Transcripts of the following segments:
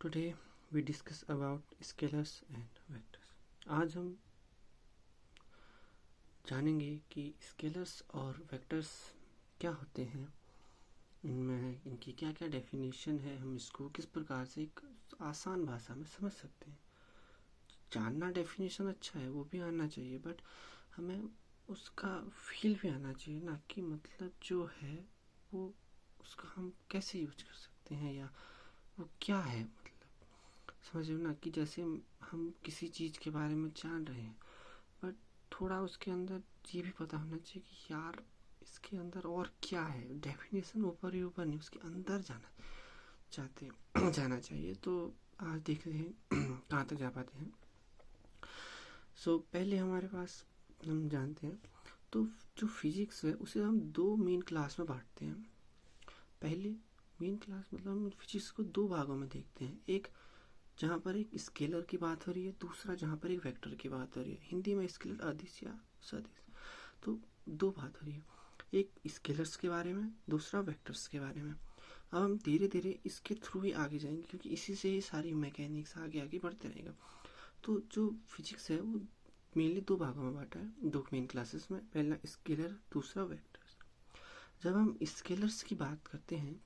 Today we discuss about scalars and vectors. आज हम जानेंगे कि स्केलर्स और वेक्टर्स क्या होते हैं, इनमें इनकी क्या क्या डेफिनेशन है, हम इसको किस प्रकार से एक आसान भाषा में समझ सकते हैं। जानना डेफिनेशन अच्छा है, वो भी आना चाहिए, बट हमें उसका फील भी आना चाहिए ना, कि मतलब जो है वो उसका हम कैसे यूज कर सकते हैं या वो क्या है। मतलब समझ लो ना कि जैसे हम किसी चीज़ के बारे में जान रहे हैं, बट थोड़ा उसके अंदर ये भी पता होना चाहिए कि यार इसके अंदर और क्या है। डेफिनेशन ऊपर ही ऊपर नहीं, उसके अंदर जाना चाहिए। तो आज देखते हैं कहाँ तक जा पाते हैं। पहले हमारे पास हम जानते हैं, तो जो फिजिक्स है उसे हम दो मेन क्लास में बांटते हैं। पहले मेन क्लास मतलब हम फिजिक्स को दो भागों में देखते हैं, एक जहाँ पर एक स्केलर की बात हो रही है, दूसरा जहाँ पर एक वेक्टर की बात हो रही है। हिंदी में स्केलर अदिश या सदिश, तो दो बात हो रही है, एक स्केलर्स के बारे में, दूसरा वेक्टर्स के बारे में। अब हम धीरे धीरे इसके थ्रू ही आगे जाएंगे, क्योंकि इसी से ही सारी मैकेनिक्स आगे आगे बढ़ते रहेगा। तो जो फिजिक्स है वो मेनली दो भागों में बांटा है, दो मेन क्लासेस में, पहला स्केलर, दूसरा वेक्टर्स। जब हम स्केलर्स की बात करते हैं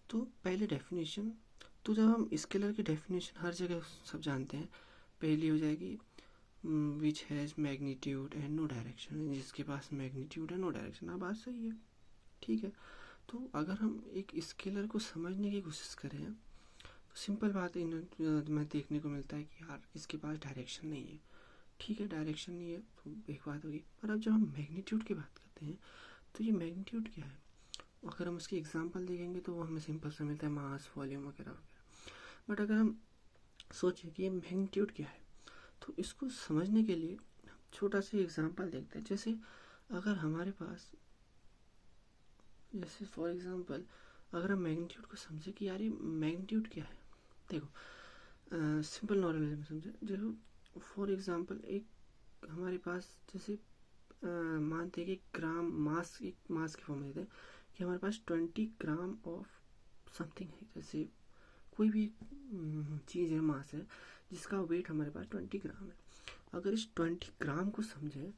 तो पहले डेफिनेशन, तो जब हम स्केलर की डेफिनेशन हर जगह सब जानते हैं, पहली हो जाएगी which has magnitude and no direction, जिसके पास मैग्नीट्यूड है नो डायरेक्शन। अब बात सही है, ठीक है। तो अगर हम एक स्केलर को समझने की कोशिश करें तो सिंपल बात है, में देखने को मिलता है कि यार इसके पास डायरेक्शन नहीं है। ठीक है, डायरेक्शन नहीं है तो एक बात होगी, पर अब जब हम मैग्नीट्यूड की बात करते हैं तो ये मैग्नीट्यूड क्या है, अगर हम उसकी एग्जांपल देखेंगे तो वो हमें सिंपल सा मिलता है, मास, वॉल्यूम वगैरह वगैरह। बट अगर हम सोचें कि ये मैग्नीट्यूड क्या है, तो इसको समझने के लिए छोटा सा एग्जांपल देखते हैं। जैसे अगर हमारे पास, जैसे फॉर एग्जांपल अगर हम मैग्नीट्यूड को समझे कि यार ये मैग्नीट्यूड क्या है, देखो सिंपल नॉर्मल में समझे। जो फॉर एग्जांपल एक हमारे पास जैसे मानते हैं कि ग्राम मास, एक मास की फॉर्म में देते हैं कि हमारे पास 20 ग्राम ऑफ समथिंग है। जैसे कोई भी चीज़ है, मास है, जिसका वेट हमारे पास 20 ग्राम है। अगर इस 20 ग्राम को समझें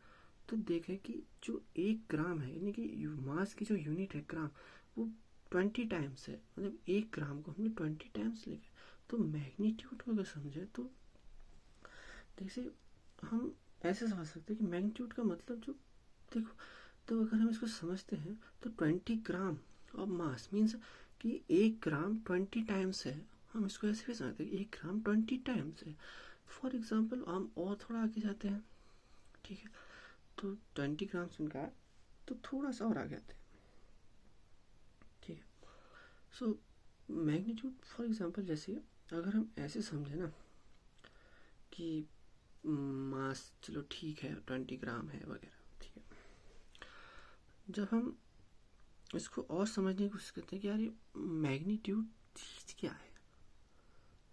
तो देखें कि जो 1 ग्राम है, यानी कि मास की जो यूनिट है ग्राम, वो 20 टाइम्स है। मतलब 1 ग्राम को हमने 20 टाइम्स लिखा। तो मैग्नीट्यूड को अगर समझें तो जैसे हम ऐसे समझ सकते हैं कि मैग्नीट्यूड का मतलब जो, देखो, तो अगर हम इसको समझते हैं तो 20 ग्राम ऑफ मास मीन्स कि 1 ग्राम 20 टाइम्स है। हम इसको ऐसे भी समझते हैं कि 1 ग्राम 20 टाइम्स है। फॉर एग्जांपल हम और थोड़ा आगे जाते हैं, ठीक है, तो 20 ग्राम सुनकर तो थोड़ा सा और आगे आते हैं, ठीक है। सो मैग्नीट्यूड फॉर एग्जांपल जैसे अगर हम ऐसे समझे ना कि मास चलो ठीक है 20 ग्राम है वगैरह, ठीक है। जब हम इसको और समझने की कोशिश करते हैं कि यार ये मैग्नीट्यूड चीज़ क्या है,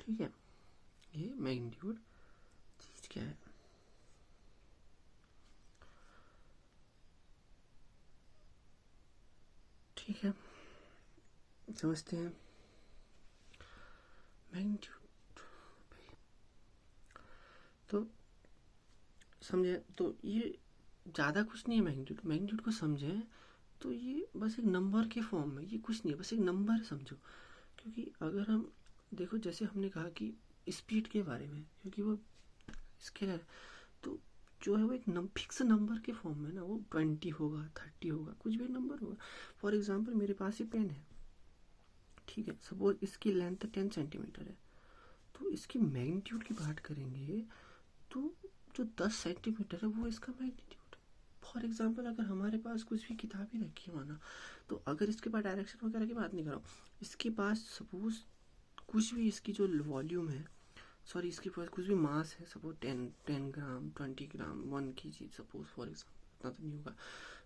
ठीक है, ये मैग्नीट्यूड चीज़ क्या है। ठीक है, समझते हैं मैग्नीट्यूड। तो समझे तो ये ज़्यादा कुछ नहीं है। मैग्नीट्यूड को समझे तो ये बस एक नंबर के फॉर्म में, ये कुछ नहीं है, बस एक नंबर समझो। क्योंकि अगर हम देखो, जैसे हमने कहा कि स्पीड के बारे में, क्योंकि वो स्केलर है, तो जो है वो एक फिक्स नंबर के फॉर्म में ना, वो 20 होगा, 30 होगा, कुछ भी नंबर होगा। फॉर एग्जांपल मेरे पास ये पेन है, ठीक है, सपोज इसकी लेंथ 10 सेंटीमीटर है, तो इसकी मैग्नीट्यूड की बात करेंगे तो जो 10 सेंटीमीटर है वो इसका मैग्नीट्यूड है। फॉर एग्जांपल अगर हमारे पास कुछ भी किताबें रखी हो ना, तो अगर इसके पास डायरेक्शन वगैरह की बात नहीं कर रहा हूँ, इसके पास सपोज कुछ भी इसकी जो वॉल्यूम है, सॉरी इसके पास कुछ भी मास है, suppose 10 gram, 20 gram, 1 kg suppose, for example, इतना तो नहीं होगा।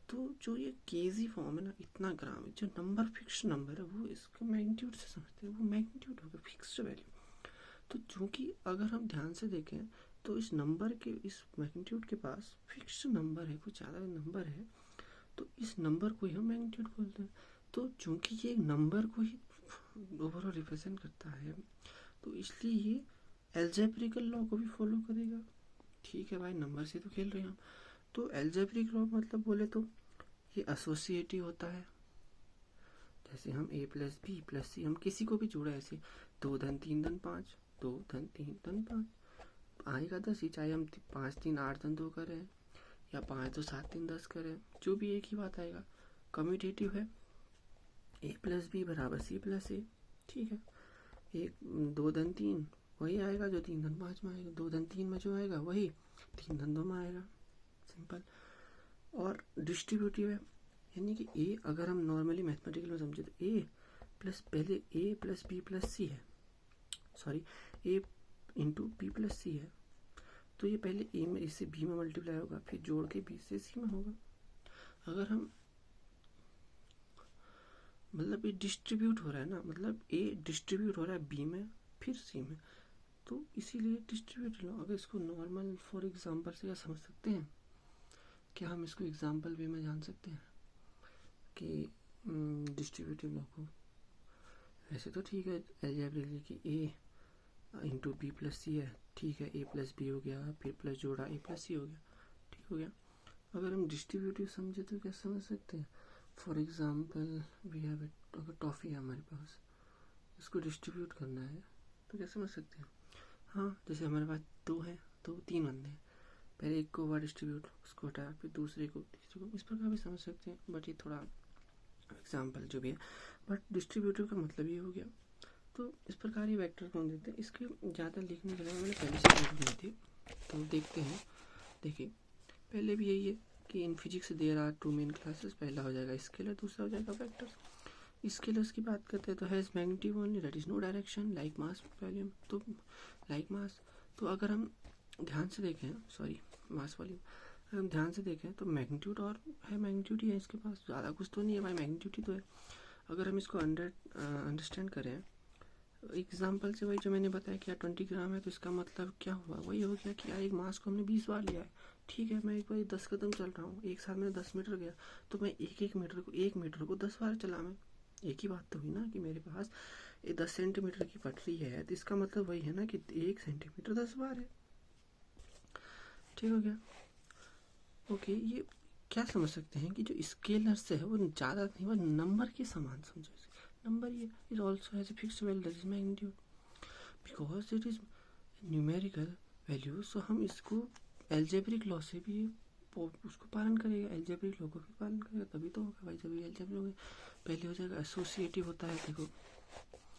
तो जो ये केजी फॉर्म है ना, इतना ग्राम है, जो नंबर फिक्स नंबर है, वो इसको मैग्नीट्यूड से समझते हैं, वो मैग्नीट्यूड होगा, फिक्स्ड वैल्यू। तो चूँकि अगर हम ध्यान से देखें तो इस नंबर के, इस मैग्नीट्यूड के पास फिक्स्ड नंबर है, कुछ ज़्यादा नंबर है, तो इस नंबर को ही हम मैग्नीट्यूड बोलते हैं। तो चूँकि ये नंबर को ही ओवरऑल रिप्रेजेंट करता है, तो इसलिए ये एल्जेब्रिकल लॉ को भी फॉलो करेगा। ठीक है भाई, नंबर से तो खेल रहे हैं हम। तो एल्जेब्रिक लॉ मतलब बोले तो ये एसोसिएटिव होता है। जैसे हम a प्लस बी प्लस सी, हम किसी को भी जोड़े ऐसे 2 धन 3 धन 5, 2 धन 3 धन 5 आएगा 10 ही। चाहे हम 5 3 8 धन 2 करें या 5 2 7 3 10 करें, जो भी एक ही बात आएगा। कम्यूटेटिव है, a प्लस बी बराबर सी प्लस ए। ठीक है, 2 धन 3 वही आएगा जो 3 धन 5 में आएगा, 2 धन 3 में जो आएगा वही 3 धन 2 में आएगा। सिंपल। और डिस्ट्रीब्यूटिव है, यानी कि ए अगर हम नॉर्मली मैथमेटिकल में समझे तो ए प्लस पहले ए प्लस बी प्लस सी है, सॉरी ए इंटू बी प्लस सी है, तो ये पहले ए में इससे बी में मल्टीप्लाई होगा, फिर जोड़ के बी से सी में होगा। अगर हम मतलब ये डिस्ट्रीब्यूट हो रहा है ना, मतलब ए डिस्ट्रीब्यूट हो रहा है बी में फिर सी में, तो इसीलिए डिस्ट्रीब्यूट लो। अगर इसको नॉर्मल फॉर एग्जांपल से क्या समझ सकते हैं, क्या हम इसको एग्जांपल वे में जान सकते हैं कि डिस्ट्रीब्यूटिव लॉ को? वैसे तो ठीक है एल्जेब्रिकली कि ए इंटू बी प्लस सी है, ठीक है, ए प्लस बी हो गया, फिर प्लस जोड़ा ए प्लस सी हो गया, ठीक हो गया। अगर हम डिस्ट्रीब्यूटिव समझे तो क्या समझ सकते हैं? For example we have it, अगर टॉफ़ी है हमारे पास, इसको डिस्ट्रीब्यूट करना है तो क्या समझ सकते हैं? हाँ, जैसे हमारे पास 2 है तो 3 बंदे हैं, पहले एक को हुआ डिस्ट्रीब्यूट, उसको हटाया, फिर दूसरे को, तीसरे को, इस प्रकार भी समझ सकते हैं। बट ये थोड़ा एग्जाम्पल जो भी है, बट डिस्ट्रीब्यूटिव का मतलब ये हो गया। तो इस प्रकार ये वेक्टर कौन देते हैं, इसके ज़्यादा लिखने के लिए मैंने पहले से लिख दिए थे, तो देखते हैं। देखिए पहले भी यही है कि in physics there are 2 main classes, पहला हो जाएगा स्केलर, दूसरा हो जाएगा वेक्टर। स्केलर्स की बात करते हैं तो has magnitude only, that is no direction, like mass volume. तो लाइक मास, तो अगर हम ध्यान से देखें, सॉरी मास वॉल्यूम, अगर हम ध्यान से देखें तो मैग्नीट्यूड और है, मैग्नीट्यूड ही है इसके पास, ज़्यादा कुछ तो नहीं है भाई, मैग्नीट्यूड ही तो है। अगर हम इसको अंडरस्टैंड करें एग्जाम्पल से, वही जो मैंने बताया कि 20 ग्राम है, तो इसका मतलब क्या हुआ, वही हो गया कि यार एक मास को हमने 20 बार लिया है। ठीक है, मैं एक बार 10 कदम चल रहा हूँ, एक साल में 10 मीटर गया, तो मैं एक मीटर को 10 बार चला। मैं एक ही बात तो हुई ना कि मेरे पास 10 सेंटीमीटर की पटरी है, तो इसका मतलब वही है ना कि 1 सेंटीमीटर 10 बार है। ठीक हो गया। ओके, ये क्या समझ सकते हैं कि जो स्केलर्स है वो ज़्यादा नहीं, वो नंबर के समान समझो। नंबर ये is also has a fixed value, that is magnitude, because it is numerical value. So हम इसको एल्जेब्रिक लॉ से भी उसको पालन करेगा, एल्जेब्रिक लॉ को भी पालन करेगा, तभी तो होगा भाई। जब ये एल्जेब्रिक पहले हो जाएगा एसोसिएटिव होता है, देखो